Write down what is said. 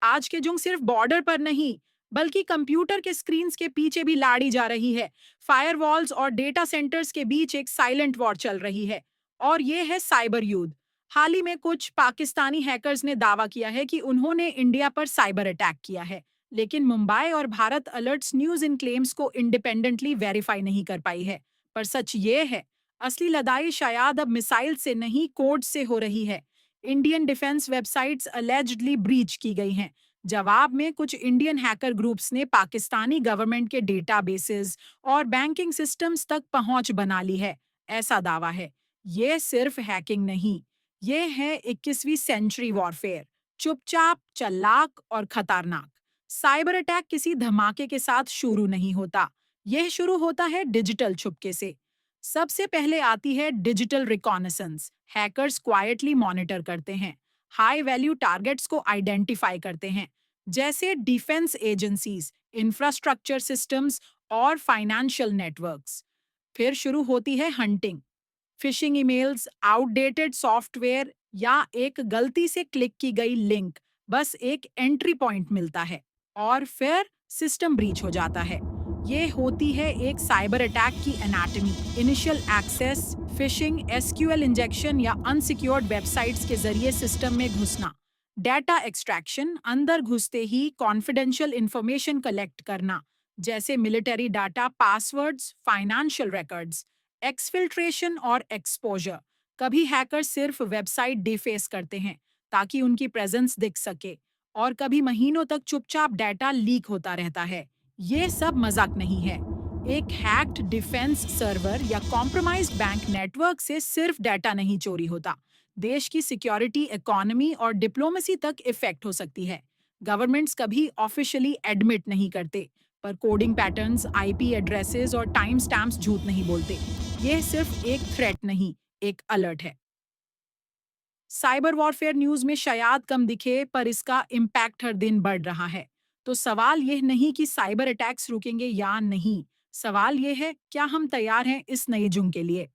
आज के जुग सिर्फ बॉर्डर पर नहीं, बल्कि कंप्यूटर के स्क्रीन्स के पीछे भी लाड़ी जा रही है। फायरवॉल्स और डेटा सेंटर्स के बीच एक साइलेंट वॉर चल रही है, और ये है साइबर युद्ध। हाल ही में कुछ पाकिस्तानी हैकर्स ने दावा किया है कि उन्होंने इंडिया पर साइबर अटैक किया है, लेकिन मुंबई और Bharat alerts news in claims को इंडिपेंडेंटली वेरीफाई नहीं कर पाई है। पर सच ये है, असली लड़ाई शायद अब मिसाइल से नहीं, कोड से हो रही है। इंडियन डिफेंस वेबसाइट्स अलेज्डली ब्रीच की गई हैं। जवाब में कुछ इंडियन हैकर ग्रुप्स ने पाकिस्तानी गवर्नमेंट के डेटाबेसेस और बैंकिंग सिस्टम्स तक पहुंच बना ली है, ऐसा दावा है। ये सिर्फ हैकिंग नहीं, ये है 21वीं सेंचुरी वॉरफेयर, चुपचाप, चालाक और खतरनाक। साइबर अटैक किसी धमाके के साथ शुरू नहीं होता, यह शुरू होता है डिजिटल छुपके से। सबसे पहले आती है digital reconnaissance. Hackers quietly monitor करते हैं, हाई वैल्यू टारगेट्स को आइडेंटिफाई करते हैं, जैसे डिफेंस एजेंसीज, इंफ्रास्ट्रक्चर सिस्टम्स और फाइनेंशियल नेटवर्क्स। फिर शुरू होती है hunting. Fishing emails, outdated software या एक गलती से क्लिक की गई लिंक, बस एक एंट्री पॉइंट मिलता है और फिर सिस्टम ब्रीच हो जाता है। ये होती है एक साइबर अटैक की anatomy. Initial access, phishing, SQL injection या अनसिक्योर्ड वेबसाइट्स के जरिए सिस्टम में घुसना। डेटा एक्सट्रैक्शन, अंदर घुसते ही कॉन्फिडेंशियल इंफॉर्मेशन कलेक्ट करना, जैसे military data, passwords, financial records. Exfiltration और एक्सपोजर, कभी हैकर सिर्फ वेबसाइट डिफेस करते हैं ताकि उनकी प्रेजेंस दिख सके, और कभी महीनों तक चुपचाप डाटा लीक होता रहता है। ये सब मजाक नहीं है। एक हैक्ड डिफेंस सर्वर या कॉम्प्रोमाइज्ड बैंक नेटवर्क से सिर्फ डाटा नहीं चोरी होता, देश की सिक्योरिटी, इकोनॉमी और डिप्लोमेसी तक इफेक्ट हो सकती है। गवर्नमेंट्स कभी ऑफिशियली एडमिट नहीं करते, पर कोडिंग पैटर्न्स, आईपी एड्रेसेस और टाइम स्टैम्प्स झूठ नहीं बोलते। यह सिर्फ एक थ्रेट नहीं, एक अलर्ट है। साइबर वॉरफेयर न्यूज में शायद कम दिखे, पर इसका इम्पैक्ट हर दिन बढ़ रहा है। तो सवाल यह नहीं कि साइबर अटैक्स रुकेंगे या नहीं, सवाल यह है क्या हम तैयार हैं इस नए जुग के लिए।